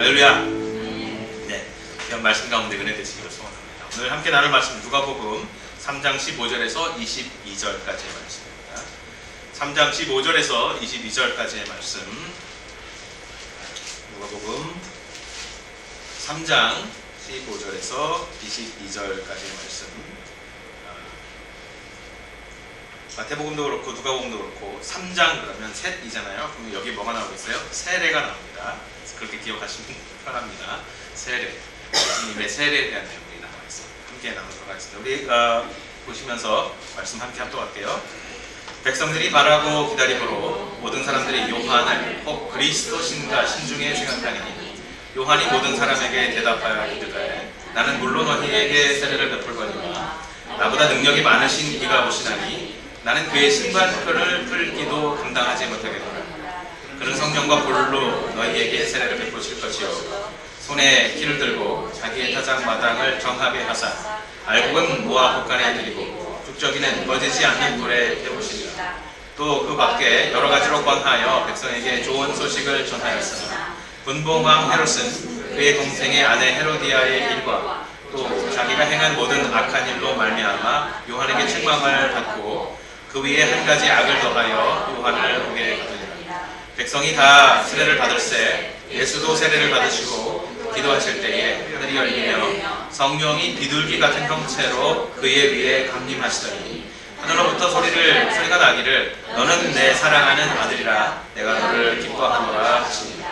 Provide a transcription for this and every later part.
할렐루야. 네, 이런 말씀 가운데 은혜 되시기를 소원합니다. 오늘 함께 나눌 말씀 누가복음 3장 15절에서 22절까지의 말씀입니다. 3장 15절에서 22절까지의 말씀. 누가복음 3장 15절에서 22절까지의 말씀. 마태복음도 그렇고 누가복음도 그렇고 3장 그러면 셋이잖아요. 그럼 여기 뭐가 나오고 있어요? 세례가 나옵니다. 그렇게 기억하시면 편합니다. 세례, 예수님의 세례에 대한 내용이 나와 있습니다. 함께 나누도록 하겠습니다. 우리 보시면서 말씀 함께 합독할게요. 백성들이 바라고 기다리므로 모든 사람들이 요한을 혹 그리스도신가 신중에 생각하니 요한이 모든 사람에게 대답하여 이르되 나는 물론 너희에게 세례를 베풀거니와 나보다 능력이 많으신 이가 오시나니 나는 그의 신발끈을 풀기도 감당하지 못하겠노라. 그는 성령과 불로 너희에게 세례를 베푸실 것이요 손에 키를 들고 자기의 타작 마당을 정하게 하사 알곡은 모아 볶아내 드리고 죽적이는 꺼지지 않는 불에 태우시리라. 또 그 밖에 여러 가지로 권하여 백성에게 좋은 소식을 전하였으나 분봉왕 헤롯은 그의 동생의 아내 헤로디아의 일과 또 자기가 행한 모든 악한 일로 말미암아 요한에게 책망을 받고 그 위에 한 가지 악을 더하여 요한을 오게 하더니라. 백성이 다 세례를 받을새 예수도 세례를 받으시고 기도하실 때에 하늘이 열리며 성령이 비둘기 같은 형체로 그의 위에 강림하시더니 하늘로부터 소리가 나기를 너는 내 사랑하는 아들이라 내가 너를 기뻐하노라 하시니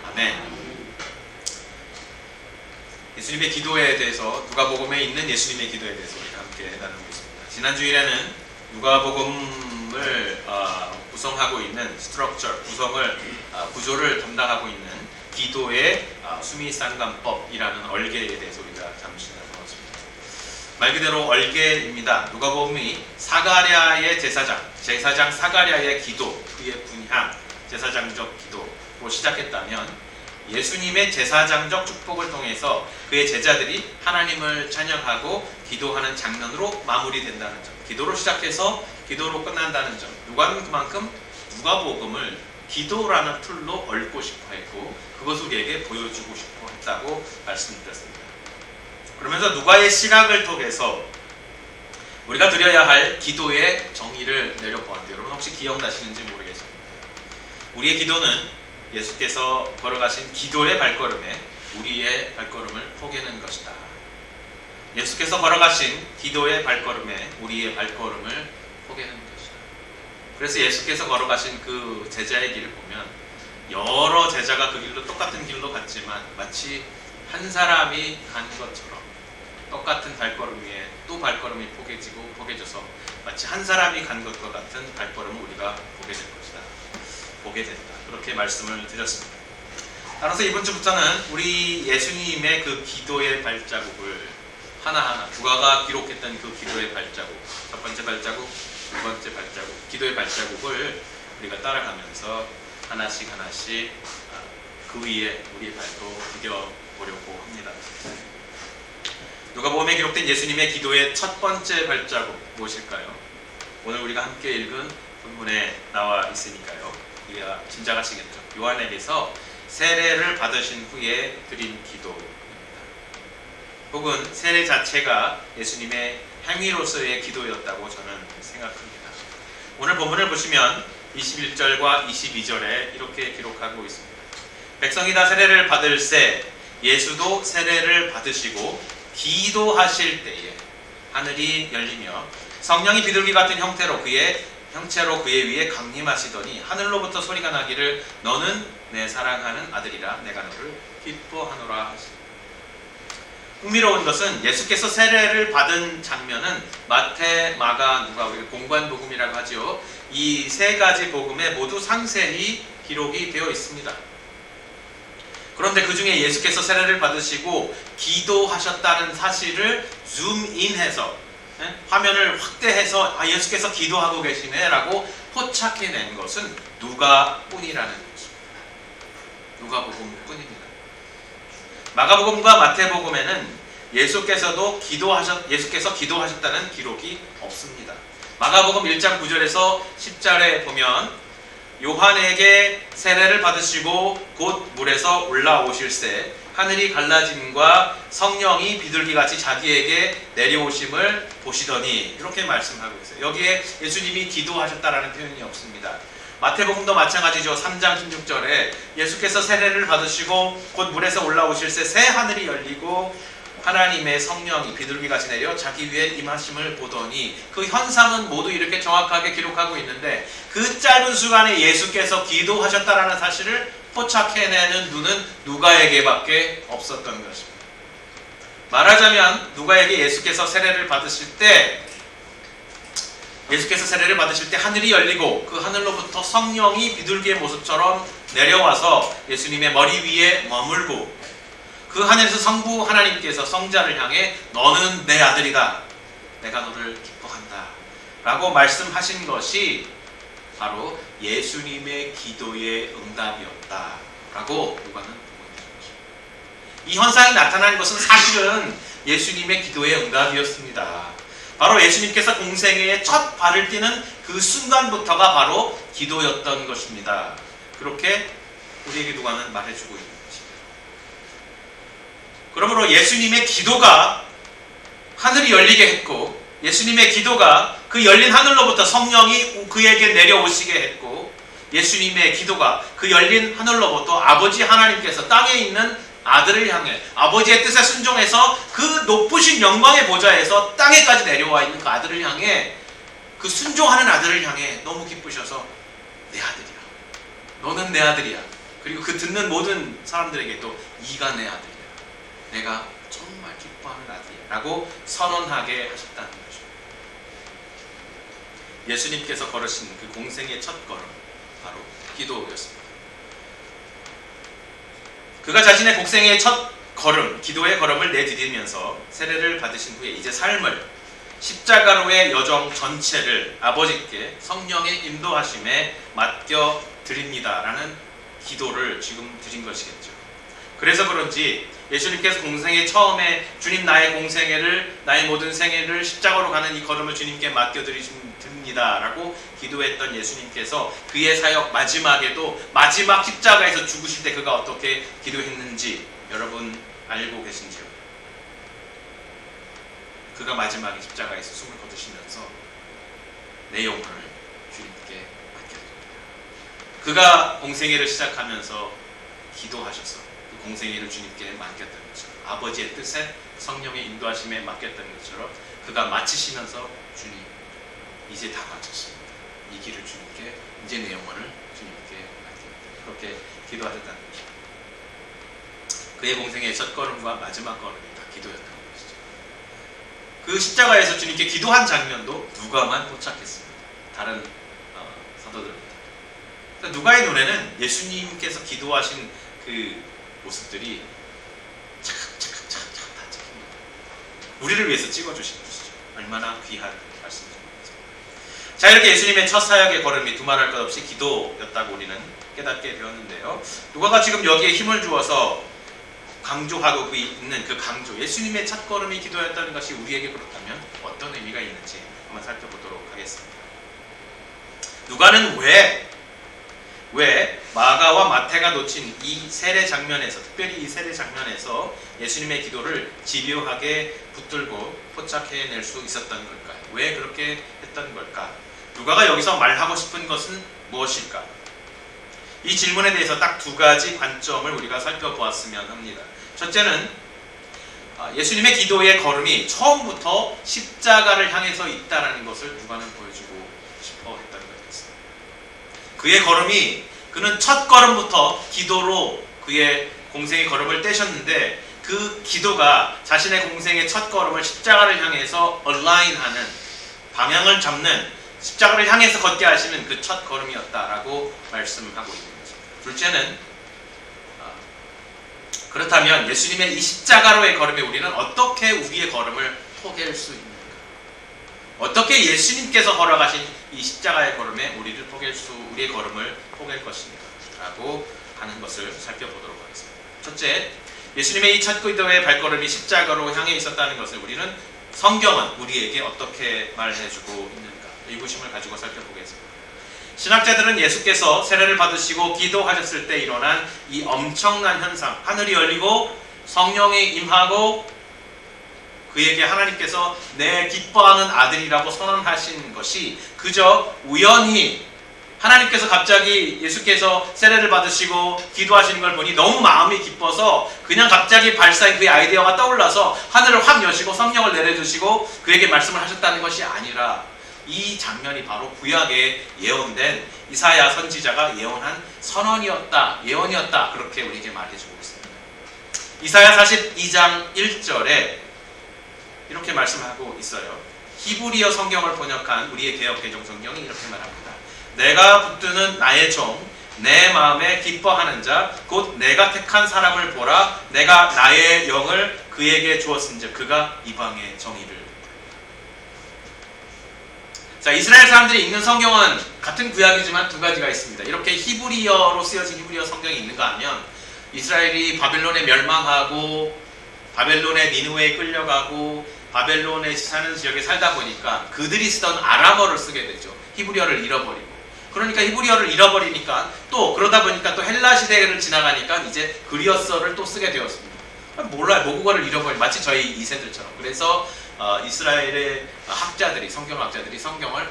아멘. 예수님의 기도에 대해서 누가복음에 있는 예수님의 기도에 대해서 우리가 함께 나누고 있습니다. 지난 주일에는 누가복음을 구성하고 있는 구조를 담당하고 있는 기도의 수미상관법이라는 얼개에 대해서 우리가 잠시 나누었습니다. 말 그대로 얼개입니다. 누가복음이 사가랴의 제사장 사가랴의 기도, 그의 분향, 제사장적 기도로 시작했다면 예수님의 제사장적 축복을 통해서 그의 제자들이 하나님을 찬양하고 기도하는 장면으로 마무리된다는 점, 기도로 시작해서 기도로 끝난다는 점, 누가는 그만큼 누가복음을 기도라는 툴로 얽고 싶어 했고 그것을 우리에게 보여주고 싶어 했다고 말씀드렸습니다. 그러면서 누가의 시각을 통해서 우리가 드려야 할 기도의 정의를 내려보았는데 여러분 혹시 기억나시는지 모르겠습니다. 우리의 기도는 예수께서 걸어가신 기도의 발걸음에 우리의 발걸음을 포개는 것이다. 예수께서 걸어가신 기도의 발걸음에 우리의 발걸음을 포개는 것이다. 그래서 예수께서 걸어가신 그 제자의 길을 보면 여러 제자가 그 길로 똑같은 길로 갔지만 마치 한 사람이 간 것처럼 똑같은 발걸음 위에 또 발걸음이 포개져서 마치 한 사람이 간 것과 같은 발걸음을 우리가 보게 될 것이다. 보게 된다. 그렇게 말씀을 드렸습니다. 따라서 이번 주부터는 우리 예수님의 그 기도의 발자국을 하나하나 누가가 기록했던 그 기도의 발자국, 첫 번째 발자국, 두 번째 발자국, 기도의 발자국을 우리가 따라가면서 하나씩 그 위에 우리의 발도 디뎌보려고 합니다. 누가복음에 기록된 예수님의 기도의 첫 번째 발자국 무엇일까요? 오늘 우리가 함께 읽은 본문에 나와 있으니까요. 우리가 짐작하시겠죠. 요한에게서 세례를 받으신 후에 드린 기도입니다. 혹은 세례 자체가 예수님의 행위로서의 기도였다고 저는 생각합니다. 오늘 본문을 보시면 21절과 22절에 이렇게 기록하고 있습니다. 백성이 다 세례를 받을새 예수도 세례를 받으시고 기도하실 때에 하늘이 열리며 성령이 비둘기 같은 형체로 그의 위에 강림하시더니 하늘로부터 소리가 나기를 너는 내 사랑하는 아들이라 내가 너를 기뻐하노라 하시니 흥미로운 것은 예수께서 세례를 받은 장면은 마태, 마가, 누가 우리가 공관복음이라고 하죠. 이 세 가지 복음에 모두 상세히 기록이 되어 있습니다. 그런데 그 중에 예수께서 세례를 받으시고 기도하셨다는 사실을 줌인해서 화면을 확대해서 예수께서 기도하고 계시네 라고 포착해낸 것은 누가뿐이라는 것입니다. 누가복음뿐입니다. 마가복음과 마태복음에는 예수께서 기도하셨다는 기록이 없습니다. 마가복음 1장 9절에서 10절에 보면 요한에게 세례를 받으시고 곧 물에서 올라오실새 하늘이 갈라짐과 성령이 비둘기같이 자기에게 내려오심을 보시더니 이렇게 말씀하고 있어요. 여기에 예수님이 기도하셨다라는 표현이 없습니다. 마태복음도 마찬가지죠. 3장 16절에 예수께서 세례를 받으시고 곧 물에서 올라오실새 새 하늘이 열리고 하나님의 성령이 비둘기같이 내려 자기 위에 임하심을 보더니 그 현상은 모두 이렇게 정확하게 기록하고 있는데 그 짧은 순간에 예수께서 기도하셨다라는 사실을 포착해내는 눈은 누가에게밖에 없었던 것입니다. 말하자면 누가에게 예수께서 세례를 받으실 때 하늘이 열리고 그 하늘로부터 성령이 비둘기의 모습처럼 내려와서 예수님의 머리 위에 머물고 그 하늘에서 성부 하나님께서 성자를 향해 너는 내 아들이다. 내가 너를 기뻐한다. 라고 말씀하신 것이 바로 예수님의 기도의 응답이었다. 라고 누가는 보고 있는 것입니다. 이 현상이 나타난 것은 사실은 예수님의 기도의 응답이었습니다. 바로 예수님께서 공생애에 첫 발을 띄는 그 순간부터가 바로 기도였던 것입니다. 그렇게 우리에게 누가는 말해주고 있는 것입니다. 그러므로 예수님의 기도가 하늘이 열리게 했고 예수님의 기도가 그 열린 하늘로부터 성령이 그에게 내려오시게 했고 예수님의 기도가 그 열린 하늘로부터 아버지 하나님께서 땅에 있는 아들을 향해 아버지의 뜻에 순종해서 그 높으신 영광의 보좌에서 땅에까지 내려와 있는 그 아들을 향해 그 순종하는 아들을 향해 너무 기쁘셔서 내 아들이야. 너는 내 아들이야. 그리고 그 듣는 모든 사람들에게도 네가 내 아들이야. 내가 정말 기뻐하는 아들이야. 라고 선언하게 하셨다는 거죠. 예수님께서 걸으신 그 공생의 첫 걸음 바로 기도였습니다. 그가 자신의 공생의 첫 걸음, 기도의 걸음을 내디디면서 세례를 받으신 후에 이제 삶을 십자가로의 여정 전체를 아버지께 성령의 인도하심에 맡겨 드립니다라는 기도를 지금 드린 것이겠죠. 그래서 그런지 예수님께서 공생애 처음에 주님 나의 공생애를 나의 모든 생애를 십자가로 가는 이 걸음을 주님께 맡겨드립니다 라고 기도했던 예수님께서 그의 사역 마지막에도 마지막 십자가에서 죽으실 때 그가 어떻게 기도했는지 여러분 알고 계신지요? 그가 마지막에 십자가에서 숨을 거두시면서 내 영혼을 주님께 맡겨드립니다. 그가 공생애를 시작하면서 기도하셔서 그 공생애를 주님께 맡겼던 것처럼 아버지의 뜻에 성령의 인도하심에 맡겼던 것처럼 그가 마치시면서 주님 이제 다 마쳤습니다. 이 길을 주님께 이제 내 영혼을 주님께 맡깁니다. 그렇게 기도하셨다는 것입니다. 그의 공생애의 첫 걸음과 마지막 걸음이 다 기도였다는 것이죠. 그 십자가에서 주님께 기도한 장면도 누가만 포착했습니다. 다른 사도들입니다. 누가의 눈에는 예수님께서 기도하신 그 모습들이 차근차근 다 찍힙니다. 우리를 위해서 찍어주신 것이죠. 얼마나 귀한 말씀입니다. 자, 이렇게 예수님의 첫 사역의 걸음이 두말할 것 없이 기도였다고 우리는 깨닫게 되었는데요. 누가가 지금 여기에 힘을 주어서 강조하고 있는 그 강조, 예수님의 첫 걸음이 기도였다는 것이 우리에게 그렇다면 어떤 의미가 있는지 한번 살펴보도록 하겠습니다. 누가는 왜 마가와 마태가 놓친 이 세례 장면에서, 특별히 이 세례 장면에서 예수님의 기도를 집요하게 붙들고 포착해낼 수 있었던 걸까요? 왜 그렇게 했던 걸까? 누가가 여기서 말하고 싶은 것은 무엇일까? 이 질문에 대해서 딱 두 가지 관점을 우리가 살펴보았으면 합니다. 첫째는 예수님의 기도의 걸음이 처음부터 십자가를 향해서 있다는 것을 누가는 보여주고 싶어 했던 것이었습니다. 그의 걸음이, 그는 첫 걸음부터 기도로 그의 공생의 걸음을 떼셨는데 그 기도가 자신의 공생의 첫 걸음을 십자가를 향해서 얼라인하는, 방향을 잡는, 십자가를 향해서 걷게 하시는 그 첫 걸음이었다라고 말씀하고 있는 거죠. 둘째는 그렇다면 예수님의 이 십자가로의 걸음에 우리는 어떻게 우리의 걸음을 포기할 수 있는가? 어떻게 예수님께서 걸어가신 이 십자가의 걸음에 우리의 걸음을 포기할 것인가? 라고 하는 것을 살펴보도록 하겠습니다. 첫째, 예수님의 이 첫 기도의 발걸음이 십자가로 향해 있었다는 것을 우리는 성경은 우리에게 어떻게 말해주고 있는가? 의구심을 가지고 살펴보겠습니다. 신학자들은 예수께서 세례를 받으시고 기도하셨을 때 일어난 이 엄청난 현상, 하늘이 열리고 성령이 임하고 그에게 하나님께서 내 기뻐하는 아들이라고 선언하신 것이 그저 우연히 하나님께서 갑자기 예수께서 세례를 받으시고 기도하시는 걸 보니 너무 마음이 기뻐서 그냥 갑자기 발사인 그의 아이디어가 떠올라서 하늘을 확 여시고 성령을 내려주시고 그에게 말씀을 하셨다는 것이 아니라 이 장면이 바로 구약에 예언된 이사야 선지자가 예언한 선언이었다, 예언이었다, 그렇게 우리에게 말해주고 있습니다. 이사야 42장 1절에 이렇게 말씀하고 있어요. 히브리어 성경을 번역한 우리의 개역 개정 성경이 이렇게 말합니다. 내가 붙드는 나의 종, 내 마음에 기뻐하는 자, 곧 내가 택한 사람을 보라. 내가 나의 영을 그에게 주었은즉 그가 이방의 정의를. 자, 이스라엘 사람들이 읽는 성경은 같은 구약이지만 두 가지가 있습니다. 이렇게 히브리어로 쓰여진 히브리어 성경이 있는가 하면 이스라엘이 바벨론에 멸망하고 바벨론의 니느웨에 끌려가고 바벨론에 사는 지역에 살다 보니까 그들이 쓰던 아람어를 쓰게 되죠. 히브리어를 잃어버리고. 그러니까 히브리어를 잃어버리니까 또 그러다 보니까 또 헬라 시대를 지나가니까 이제 그리어서를 또 쓰게 되었습니다. 몰라요. 모국어를 잃어버린 마치 저희 2세들처럼. 그래서 이스라엘의 학자들이 성경학자들이 성경을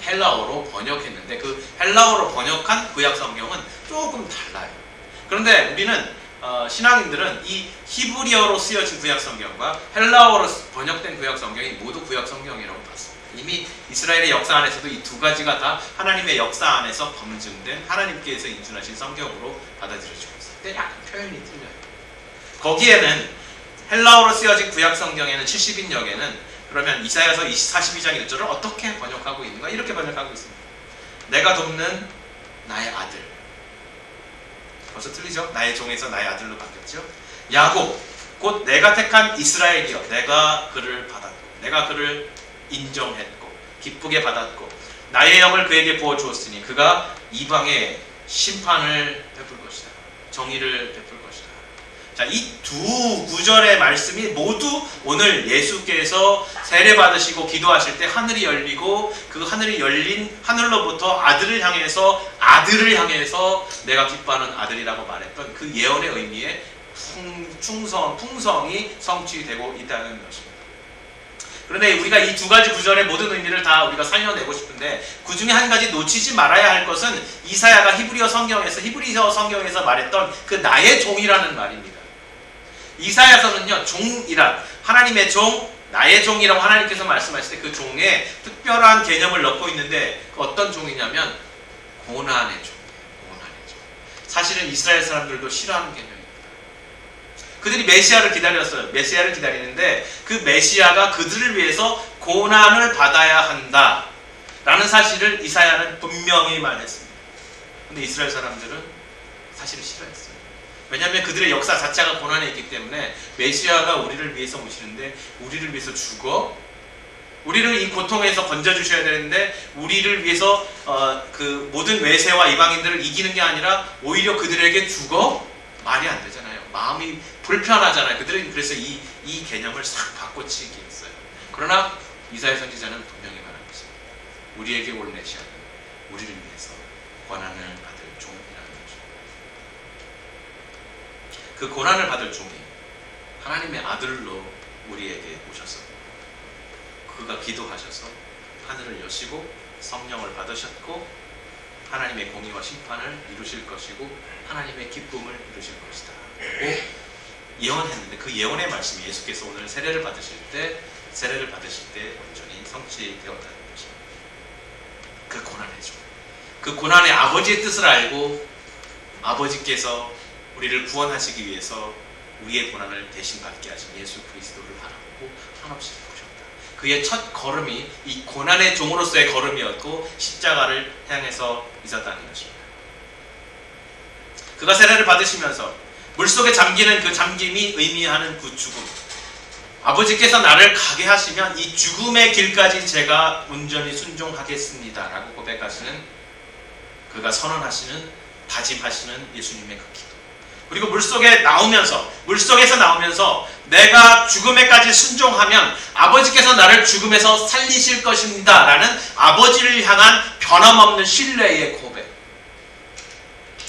헬라어로 번역했는데 그 헬라어로 번역한 구약 성경은 조금 달라요. 그런데 우리는 신앙인들은 이 히브리어로 쓰여진 구약 성경과 헬라어로 번역된 구약 성경이 모두 구약 성경이라고 봤습니다. 이미 이스라엘의 역사 안에서도 이 두 가지가 다 하나님의 역사 안에서 검증된 하나님께서 인준하신 성경으로 받아들여지고 있어요. 근데 약간 표현이 틀려요. 거기에는 헬라어로 쓰여진 구약 성경에는 70인역에는 그러면 이사야서 42장 1절을 어떻게 번역하고 있는가? 이렇게 번역하고 있습니다. 내가 돕는 나의 아들. 벌써 틀리죠? 나의 종에서 나의 아들로 바뀌었죠? 야곱, 곧 내가 택한 이스라엘이여. 내가 그를 받았고 내가 그를 인정했고 기쁘게 받았고 나의 영을 그에게 부어주었으니 그가 이방에 심판을 베풀 것이다. 정의를 베풀 것이다. 자, 이 두 구절의 말씀이 모두 오늘 예수께서 세례 받으시고 기도하실 때 하늘이 열리고 그 하늘이 열린 하늘로부터 아들을 향해서 내가 기뻐하는 아들이라고 말했던 그 예언의 의미에 풍성이 성취되고 있다는 것입니다. 그런데 우리가 이 두 가지 구절의 모든 의미를 다 우리가 살려내고 싶은데 그 중에 한 가지 놓치지 말아야 할 것은 이사야가 히브리어 성경에서 말했던 그 나의 종이라는 말입니다. 이사야서는요, 종이란 하나님의 종, 나의 종이라고 하나님께서 말씀하실 때 그 종에 특별한 개념을 넣고 있는데 어떤 종이냐면 고난의 종이에요. 고난의 종. 사실은 이스라엘 사람들도 싫어하는 개념입니다. 그들이 메시아를 기다렸어요. 메시아를 기다리는데 그 메시아가 그들을 위해서 고난을 받아야 한다 라는 사실을 이사야는 분명히 말했습니다. 근데 이스라엘 사람들은 사실을 싫어했어요. 왜냐하면 그들의 역사 자체가 고난에 있기 때문에 메시아가 우리를 위해서 오시는데 우리를 위해서 죽어? 우리를 이 고통에서 건져주셔야 되는데 우리를 위해서 그 모든 외세와 이방인들을 이기는 게 아니라 오히려 그들에게 죽어? 말이 안 되잖아요. 마음이 불편하잖아요. 그들은 그래서 이 개념을 싹 바꿔치기 했어요. 그러나 이사야 선지자는 분명히 말한 것입니다. 우리에게 올 메시아는 우리를 위해서 고난을 받을 종이라는 거죠. 그 고난을 받을 종이 하나님의 아들로 우리에게 오셔서 그가 기도하셔서 하늘을 여시고 성령을 받으셨고 하나님의 공의와 심판을 이루실 것이고 하나님의 기쁨을 이루실 것이다 라고 예언했는데 그 예언의 말씀이 예수께서 오늘 세례를 받으실 때 온전히 성취되었다는 것입니다. 그 고난의 종, 그 고난의 아버지의 뜻을 알고 아버지께서 우리를 구원하시기 위해서 우리의 고난을 대신 받게 하신 예수 그리스도를 바라보고 한없이 보셨다. 그의 첫 걸음이 이 고난의 종으로서의 걸음이었고 십자가를 향해서 있었다는 것입니다. 그가 세례를 받으시면서 물속에 잠기는 그 잠김이 의미하는 그 죽음, 아버지께서 나를 가게 하시면 이 죽음의 길까지 제가 온전히 순종하겠습니다 라고 고백하시는, 그가 선언하시는, 다짐하시는 예수님의 그 기도, 그리고 물속에서 나오면서 내가 죽음에까지 순종하면 아버지께서 나를 죽음에서 살리실 것입니다 라는 아버지를 향한 변함없는 신뢰의 고백,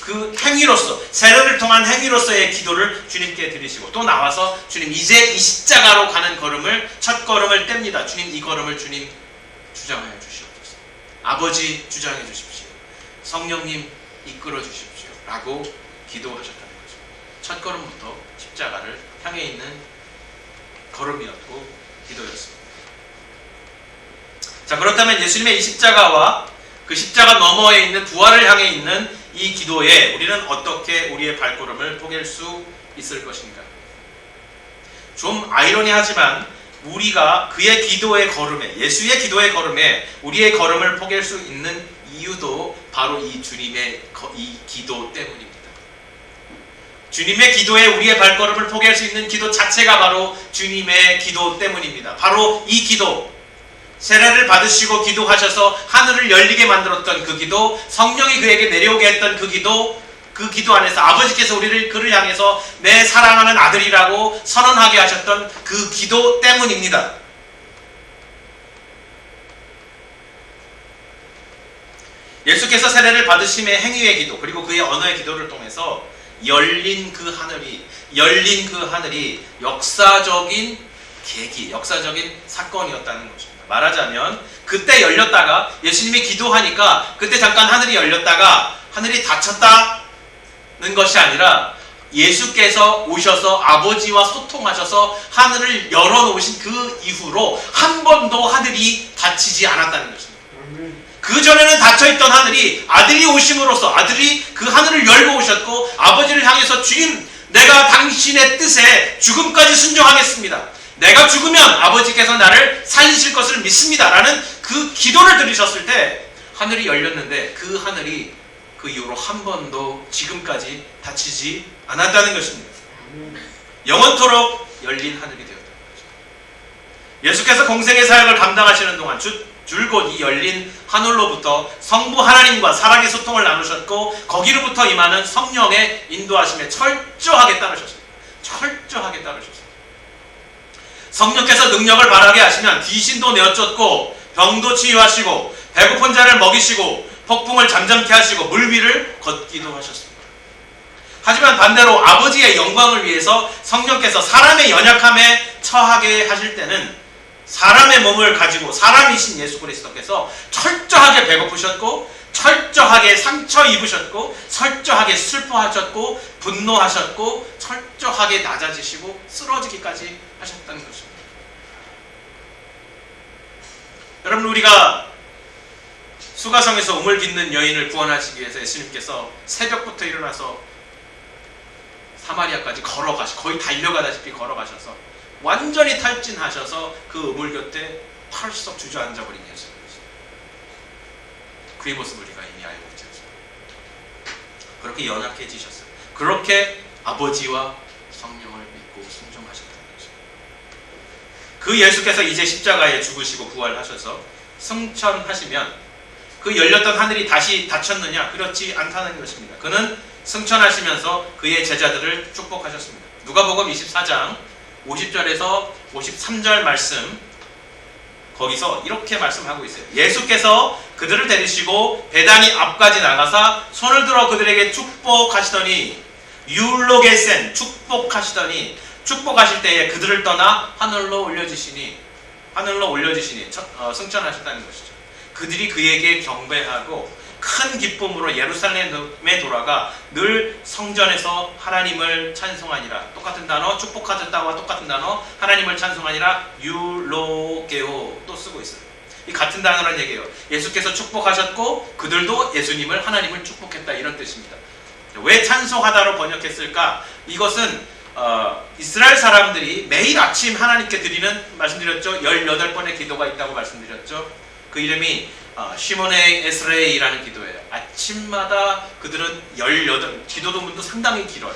그 행위로서, 세례를 통한 행위로서의 기도를 주님께 드리시고, 또 나와서 주님 이제 이 십자가로 가는 걸음을, 첫 걸음을 뗍니다. 주님 이 걸음을 주님 주장하여 주시옵소서. 아버지 주장해 주십시오. 성령님 이끌어 주십시오 라고 기도하셨다는 거죠. 첫 걸음부터 십자가를 향해 있는 걸음이었고 기도였습니다. 자, 그렇다면 예수님의 이 십자가와 그 십자가 너머에 있는 부활을 향해 있는 이 기도에 우리는 어떻게 우리의 발걸음을 포갤 수 있을 것인가? 좀 아이러니하지만 우리가 그의 기도의 걸음에, 예수의 기도의 걸음에 우리의 걸음을 포갤 수 있는 이유도 바로 이 주님의 이 기도 때문입니다. 주님의 기도에 우리의 발걸음을 포기할 수 있는 기도 자체가 바로 주님의 기도 때문입니다. 바로 이 기도, 세례를 받으시고 기도하셔서 하늘을 열리게 만들었던 그 기도, 성령이 그에게 내려오게 했던 그 기도 안에서 아버지께서 그를 향해서 내 사랑하는 아들이라고 선언하게 하셨던 그 기도 때문입니다. 예수께서 세례를 받으심의 행위의 기도, 그리고 그의 언어의 기도를 통해서 열린 그 하늘이 역사적인 계기, 역사적인 사건이었다는 것입니다. 말하자면 그때 열렸다가 예수님이 기도하니까 그때 잠깐 하늘이 열렸다가 하늘이 닫혔다는 것이 아니라 예수께서 오셔서 아버지와 소통하셔서 하늘을 열어놓으신 그 이후로 한 번도 하늘이 닫히지 않았다는 것입니다. 그 전에는 닫혀있던 하늘이 아들이 오심으로써 아들이 그 하늘을 열고 오셨고 아버지를 향해서 주님, 내가 당신의 뜻에 죽음까지 순종하겠습니다. 내가 죽으면 아버지께서 나를 살리실 것을 믿습니다 라는 그 기도를 들으셨을 때 하늘이 열렸는데 그 하늘이 그 이후로 한 번도 지금까지 닫히지 않았다는 것입니다. 영원토록 열린 하늘이 되었다는 거죠. 예수께서 공생의 사역을 감당하시는 동안 줄곧 이 열린 하늘로부터 성부 하나님과 사랑의 소통을 나누셨고 거기로부터 임하는 성령의 인도하심에 철저하게 따르셨습니다. 철저하게 따르셨습니다. 성령께서 능력을 발하게 하시면 귀신도 내어쫓고 병도 치유하시고 배고픈 자를 먹이시고 폭풍을 잠잠케 하시고 물 위를 걷기도 하셨습니다. 하지만 반대로 아버지의 영광을 위해서 성령께서 사람의 연약함에 처하게 하실 때는 사람의 몸을 가지고 사람이신 예수 그리스도께서 철저하게 배고프셨고 철저하게 상처 입으셨고 철저하게 슬퍼하셨고 분노하셨고 철저하게 낮아지시고 쓰러지기까지 하셨다는 것입니다. 여러분, 우리가 수가성에서 우물 깃는 여인을 구원하시기 위해서 예수님께서 새벽부터 일어나서 사마리아까지 거의 달려가다시피 걸어가셔서 완전히 탈진하셔서 그 우물 곁에 펄썩 주저앉아버린 예수님. 그의 모습을 우리가 이미 알고 있지 않습니까? 그렇게 연약해지셨어요. 그렇게 아버지와 성령을 믿고 순종하셨다는 거죠. 그 예수께서 이제 십자가에 죽으시고 부활하셔서 승천하시면 그 열렸던 하늘이 다시 닫혔느냐? 그렇지 않다는 것입니다. 그는 승천하시면서 그의 제자들을 축복하셨습니다. 누가복음 24장 50절에서 53절 말씀, 거기서 이렇게 말씀하고 있어요. 예수께서 그들을 데리시고 베다니 앞까지 나가사 손을 들어 그들에게 축복하시더니 율로게센, 축복하시더니 축복하실 때에 그들을 떠나 하늘로 올려지시니 승천하셨다는 것이죠. 그들이 그에게 경배하고 큰 기쁨으로 예루살렘에 돌아가 늘 성전에서 하나님을 찬송하니라. 똑같은 단어, 축복하셨다와 똑같은 단어, 하나님을 찬송하니라, 율로게오 또 쓰고 있어요. 이 같은 단어란 얘기예요. 예수께서 축복하셨고 그들도 예수님을, 하나님을 축복했다, 이런 뜻입니다. 왜 찬송하다로 번역했을까? 이것은 이스라엘 사람들이 매일 아침 하나님께 드리는, 말씀드렸죠, 18번의 기도가 있다고 말씀드렸죠. 그 이름이 시몬의 에스레이라는 기도예요. 아침마다 그들은 18, 기도문도 상당히 길어요.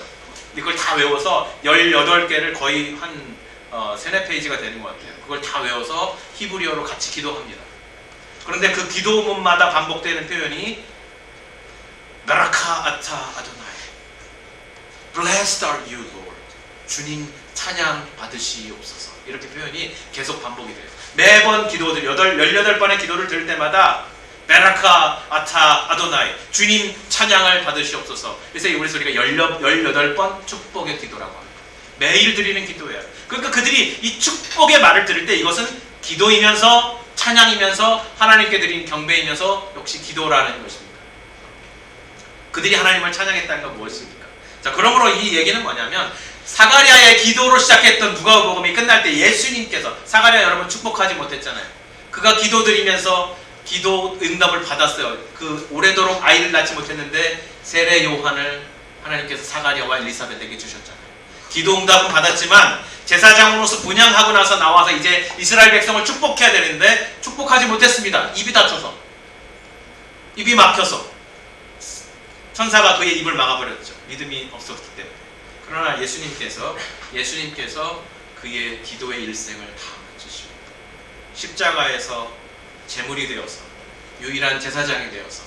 이걸 다 외워서 18개를 거의 한 3-4페이지가 되는 것 같아요. 그걸 다 외워서 히브리어로 같이 기도합니다. 그런데 그 기도문마다 반복되는 표현이 바라카 아타 아도나이, Blessed are you Lord, 주님 찬양 받으시옵소서. 이렇게 표현이 계속 반복이 돼요. 매번 기도들 18번의 기도를 들을 때마다 베라카 아타 아도나이, 주님 찬양을 받으시옵소서. 그래서 우리 소리가 18번 축복의 기도라고 합니다. 매일 드리는 기도예요. 그러니까 그들이 이 축복의 말을 들을 때 이것은 기도이면서 찬양이면서 하나님께 드린 경배이면서 역시 기도라는 것입니다. 그들이 하나님을 찬양했다는 건 무엇입니까? 자, 그러므로 이 얘기는 뭐냐면 사가랴의 기도로 시작했던 누가복음이 끝날 때 예수님께서, 사가랴 여러분 축복하지 못했잖아요. 그가 기도드리면서 기도 응답을 받았어요. 그 오래도록 아이를 낳지 못했는데 세례 요한을 하나님께서 사가랴와 엘리사벳에게 주셨잖아요. 기도 응답은 받았지만 제사장으로서 분향하고 나서 나와서 이제 이스라엘 백성을 축복해야 되는데 축복하지 못했습니다. 입이 닫혀서, 입이 막혀서 천사가 그의 입을 막아버렸죠. 믿음이 없었기 때문에. 그러나 예수님께서 그의 기도의 일생을 다 마치시고 십자가에서 제물이 되어서 유일한 제사장이 되어서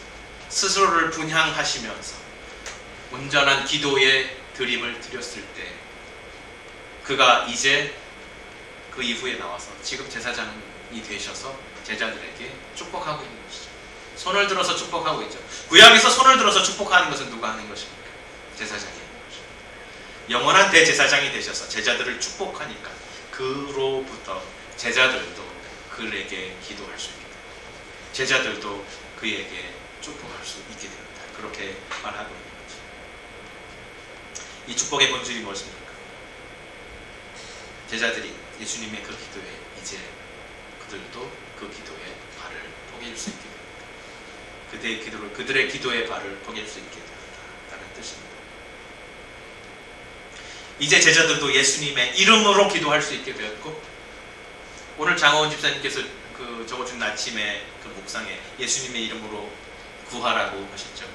스스로를 분향하시면서 온전한 기도의 드림을 드렸을 때 그가 이제 그 이후에 나와서 지금 제사장이 되셔서 제자들에게 축복하고 있는 것이죠. 손을 들어서 축복하고 있죠. 구약에서 손을 들어서 축복하는 것은 누가 하는 것입니까? 제사장이 하는 것입니다. 영원한 대제사장이 되셔서 제자들을 축복하니까 그로부터 제자들도 그에게 기도할 수 있게 됩니다. 제자들도 그에게 축복할 수 있게 됩니다. 그렇게 말하고 있는 거죠. 이 축복의 본질이 무엇입니까? 제자들이 예수님의 그 기도에 이제 그들도 그 기도의 발을 포기할 수 있게 됩니다. 그들의 기도의 발을 포기할 수 있게 된다는 뜻입니다. 이제 제자들도 예수님의 이름으로 기도할 수 있게 되었고, 오늘 장호원 집사님께서 그 적어준 아침에 그 묵상에 예수님의 이름으로 구하라고 하셨죠.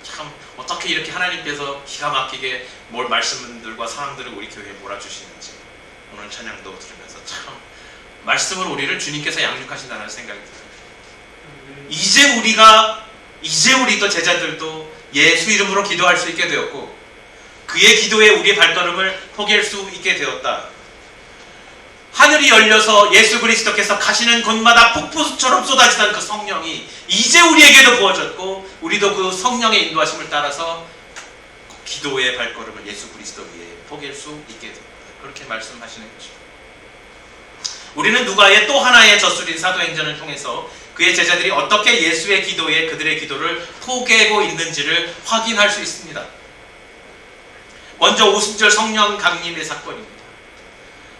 참 어떻게 이렇게 하나님께서 기가 막히게 말씀들과 상황들을 우리 교회에 몰아주시는지 오늘 찬양도 들으면서 참 말씀으로 우리를 주님께서 양육하신다는 생각이 들어요. 이제 우리도 제자들도 예수 이름으로 기도할 수 있게 되었고 그의 기도에 우리의 발걸음을 포기할 수 있게 되었다. 하늘이 열려서 예수 그리스도께서 가시는 곳마다 폭포수처럼 쏟아지던 그 성령이 이제 우리에게도 부어졌고 우리도 그 성령의 인도하심을 따라서 기도의 발걸음을 예수 그리스도 위에 포기할 수 있게 됩니다. 그렇게 말씀하시는 것입니다. 우리는 누가의 또 하나의 저술인 사도행전을 통해서 그의 제자들이 어떻게 예수의 기도에 그들의 기도를 포기하고 있는지를 확인할 수 있습니다. 먼저 오순절 성령 강림의 사건입니다.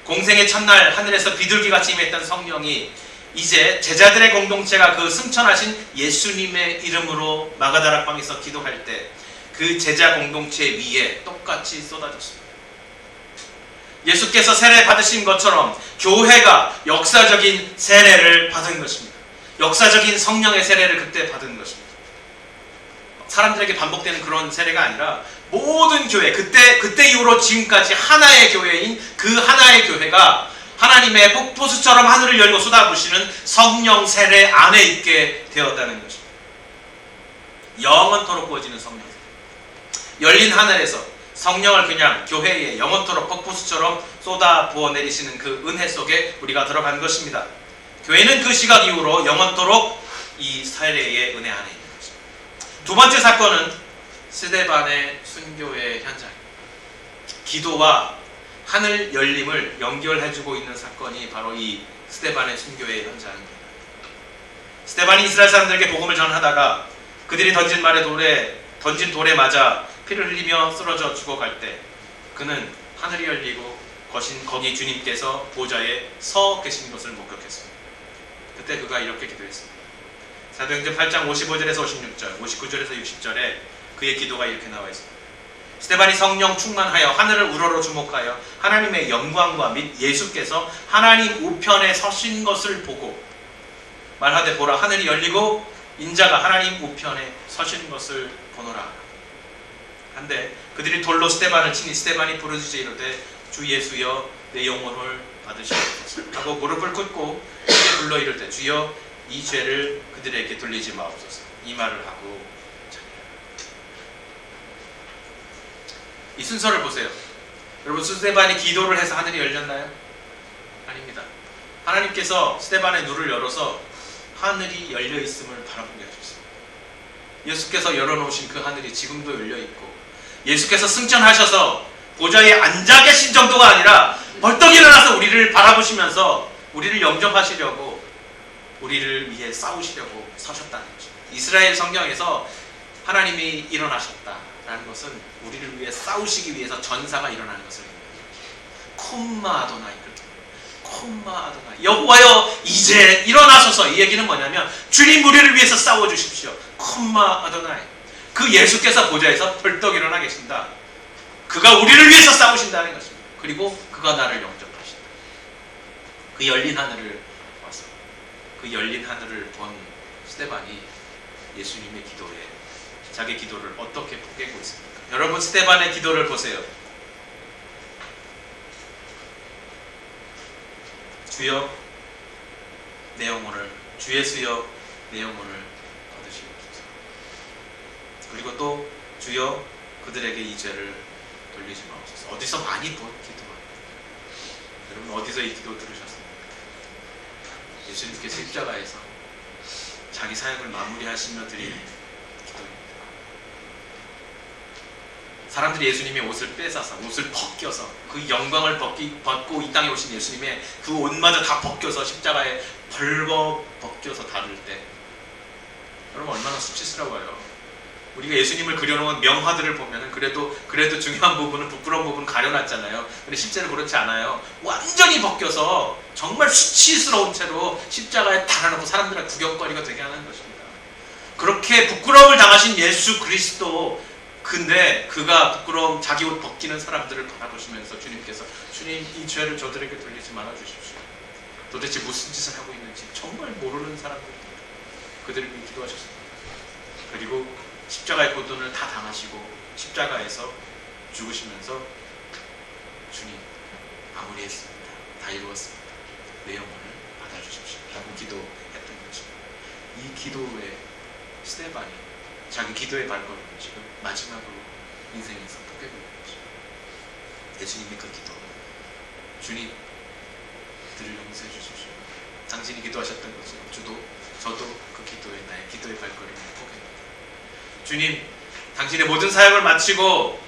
공생의 첫날 하늘에서 비둘기같이 임했던 성령이 이제 제자들의 공동체가 그 승천하신 예수님의 이름으로 마가다락방에서 기도할 때 그 제자 공동체 위에 똑같이 쏟아졌습니다. 예수께서 세례 받으신 것처럼 교회가 역사적인 세례를 받은 것입니다. 역사적인 성령의 세례를 그때 받은 것입니다. 사람들에게 반복되는 그런 세례가 아니라 모든 교회, 그때 이후로 지금까지 하나의 교회인 그 하나의 교회가 하나님의 폭포수처럼 하늘을 열고 쏟아부시는 성령 세례 안에 있게 되었다는 것입니다. 영원토록 부어지는 성령 세례. 열린 하늘에서 성령을 그냥 교회에 영원토록 폭포수처럼 쏟아 부어 내리시는 그 은혜 속에 우리가 들어간 것입니다. 교회는 그 시각 이후로 영원토록 이 세례의 은혜 안에 있는 것입니다. 두 번째 사건은 스데반의 순교의 현장입니다. 기도와 하늘 열림을 연결해주고 있는 사건이 바로 이 스데반의 순교의 현장입니다. 스데반이 이스라엘 사람들에게 복음을 전하다가 그들이 던진 돌에 맞아 피를 흘리며 쓰러져 죽어갈 때 그는 하늘이 열리고 거기 주님께서 보좌에 서 계신 것을 목격했습니다. 그때 그가 이렇게 기도했습니다. 사도행전 8장 55절에서 56절, 59절에서 60절에 그의 기도가 이렇게 나와 있습니다. 스데반이 성령 충만하여 하늘을 우러러 주목하여 하나님의 영광과 및 예수께서 하나님 우편에 서신 것을 보고 말하되 보라 하늘이 열리고 인자가 하나님 우편에 서신 것을 보노라. 한데 그들이 돌로 스데반을 치니 스데반이 부르짖어 이르되 주 예수여 내 영혼을 받으시옵소서 하고 무릎을 꿇고 크게 불러 이르되 주여 이 죄를 그들에게 돌리지 마옵소서. 이 말을 하고 이 순서를 보세요. 여러분, 스데반이 기도를 해서 하늘이 열렸나요? 아닙니다. 하나님께서 스데반의 눈을 열어서 하늘이 열려 있음을 바라보게 하셨습니다. 예수께서 열어놓으신 그 하늘이 지금도 열려 있고, 예수께서 승천하셔서 보좌에 앉아 계신 정도가 아니라 벌떡 일어나서 우리를 바라보시면서 우리를 영접하시려고, 우리를 위해 싸우시려고 서셨다는 거죠. 이스라엘 성경에서 하나님이 일어나셨다라는 것은 우리를 위해 싸우시기 위해서 전사가 일어나는 것을 의미합니다. 콤마 아도나이, 콤마 아도나이, 여호와여 이제 일어나소서. 이 얘기는 뭐냐면 주님 우리를 위해서 싸워주십시오. 콤마 아도나이. 그 예수께서 보좌에서 벌떡 일어나 계신다. 그가 우리를 위해서 싸우신다는 것입니다. 그리고 그가 나를 영접하신다. 그 열린 하늘을 봐서, 그 열린 하늘을 본 스데반이 예수님의 기도에 자기 기도를 어떻게 포개고 있습니까? 여러분, 스데반의 기도를 보세요. 주여 내 영혼을, 주 예수여 내 영혼을 거두시옵소서. 그리고 또 주여 그들에게 이 죄를 돌리지 마옵소서. 어디서 많이 본 기도입니다. 여러분, 어디서 이 기도 들으셨습니까? 예수님께서 십자가에서 자기 사역을 마무리하시며 드린 기도입니다. 사람들이 예수님의 옷을 뺏어서, 옷을 벗겨서, 그 영광을 벗고 이 땅에 오신 예수님의 그 옷마저 다 벗겨서 십자가에 벗겨서 다룰 때, 여러분 얼마나 수치스러워요. 우리가 예수님을 그려놓은 명화들을 보면은 그래도 중요한 부분은, 부끄러운 부분은 가려놨잖아요. 근데 실제로 그렇지 않아요. 완전히 벗겨서 정말 수치스러운 채로 십자가에 달아놓고 사람들의 구경거리가 되게 하는 것입니다. 그렇게 부끄러움을 당하신 예수 그리스도, 근데 그가 부끄러움, 자기 옷 벗기는 사람들을 바라보시면서 주님께서, 주님 이 죄를 저들에게 돌리지 말아 주십시오. 도대체 무슨 짓을 하고 있는지 정말 모르는 사람들입니다. 그들을 위해 기도하셨습니다. 그리고 십자가의 고통을 다 당하시고 십자가에서 죽으시면서 주님 마무리했습니다. 다 이루었습니다. 내 영혼을 받아주십시오 라고 기도했던 것입니다. 이 기도에 스데반이 자기 기도의 발걸음을 지금 마지막으로 인생에서 포기하고 있는 것입니다. 예수님의 그 기도, 주님 그들을 용서해 주십시오. 당신이 기도하셨던 것처럼 저도 그 기도에, 나의 기도의 발걸음을 포기합니다. 주님, 당신의 모든 사역을 마치고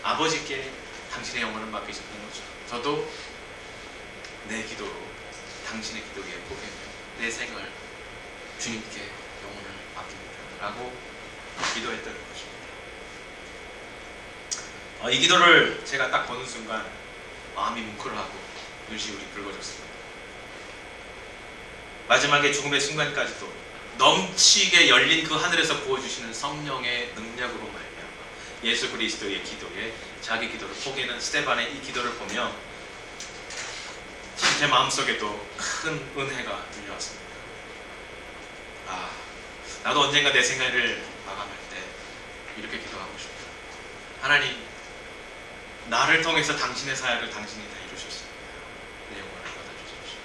아버지께 당신의 영혼을 맡기셨던 거죠. 저도 내 기도로 당신의 기도에 포기하며 내 생을 주님께 영혼을 맡깁니다 라고 기도했던 것입니다. 이 기도를 제가 딱 보는 순간 마음이 뭉클하고 눈시울이 붉어졌습니다. 마지막에 죽음의 순간까지도 넘치게 열린 그 하늘에서 부어주시는 성령의 능력으로 말미암아 예수 그리스도의 기도에 자기 기도를 포기하는 스데반의 이 기도를 보며 제 마음속에도 큰 은혜가 들려왔습니다. 나도 언젠가 내 생애를 마감할 때 이렇게 기도하고 싶다. 하나님, 나를 통해서 당신의 사역을 당신이 다 이루셨습니다. 내 영혼을 받아주십시오.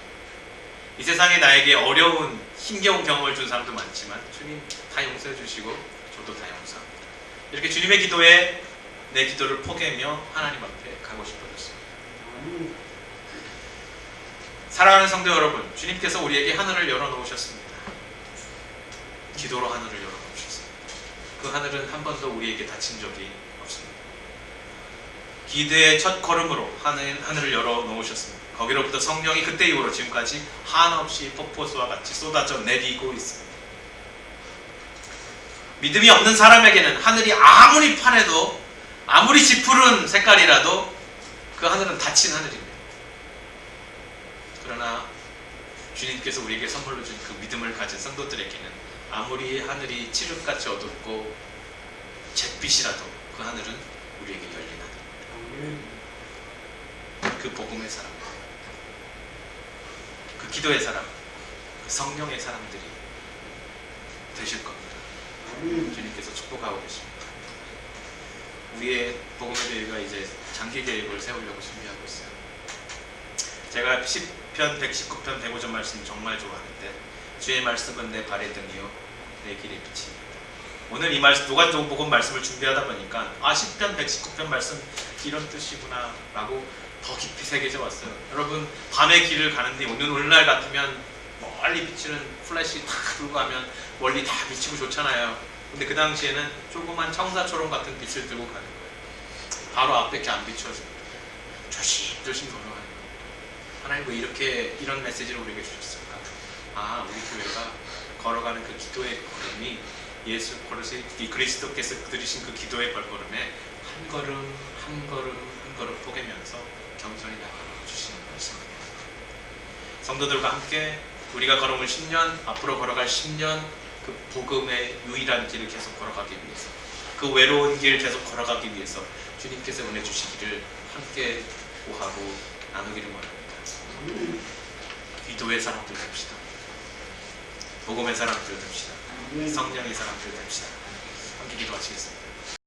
이 세상에 나에게 어려운 힘겨운 경험을 준 사람도 많지만 주님 다 용서해 주시고 저도 다 용서합니다. 이렇게 주님의 기도에 내 기도를 포기하며 하나님 앞에 가고 싶어졌습니다. 사랑하는 성도 여러분, 주님께서 우리에게 하늘을 열어놓으셨습니다. 기도로 하늘을 열어놓으셨습니다. 그 하늘은 한 번도 우리에게 닫힌 적이 없습니다. 기도의 첫 걸음으로 하늘을 열어놓으셨습니다. 거기로부터 성령이 그때 이후로 지금까지 한없이 폭포수와 같이 쏟아져 내리고 있습니다. 믿음이 없는 사람에게는 하늘이 아무리 파래도, 아무리 짙푸른 색깔이라도 그 하늘은 닫힌 하늘입니다. 그러나 주님께서 우리에게 선물로 준 그 믿음을 가진 성도들에게는 아무리 하늘이 칠흑같이 어둡고 잿빛이라도 그 하늘은 우리에게 열린 하늘입니다. 그 복음의 사람, 그 기도의 사람, 그 성령의 사람들이 되실 겁니다. 주님께서 축복하고 계십니다. 우리의 복음의 계획가 이제 장기 계획을 세우려고 준비하고 있어요. 제가 10편, 119편, 105전 말씀 정말 좋아하는데 주의 말씀은 내 발의 등이요 내 길의 빛입니다. 오늘 이 말씀 누가복음 말씀을 준비하다 보니까 10편 119편 말씀 이런 뜻이구나 라고 더 깊이 새겨져 왔어요. 여러분 밤의 길을 가는데 오늘날 같으면 멀리 비치는 플래시 탁 들고 가면 멀리 다 비치고 좋잖아요. 근데 그 당시에는 조그만 청사초롱 같은 빛을 들고 가는 거예요. 바로 앞에 이렇게 안 비추어집니다. 조심조심 걸어가는 거예요. 하나님 왜 이렇게 이런 메시지를 우리에게 주셨을까? 우리 교회가 걸어가는 그 기도의 걸음이 예수 그리스도께서 들으신 그 기도의 발걸음에 한 걸음 한 걸음 한 걸음 포개면서 겸손히 나아가 주시는 말씀입니다. 성도들과 함께 우리가 걸어온 10년, 앞으로 걸어갈 10년 그 복음의 유일한 길을 계속 걸어가기 위해서, 그 외로운 길 계속 걸어가기 위해서 주님께서 은혜 주시기를 함께 구하고 나누기를 원합니다. 기도의 사람들 됩시다. 복음의 사람들 됩시다. 성령의 사람들 됩시다. 함께 기도하시겠습니다.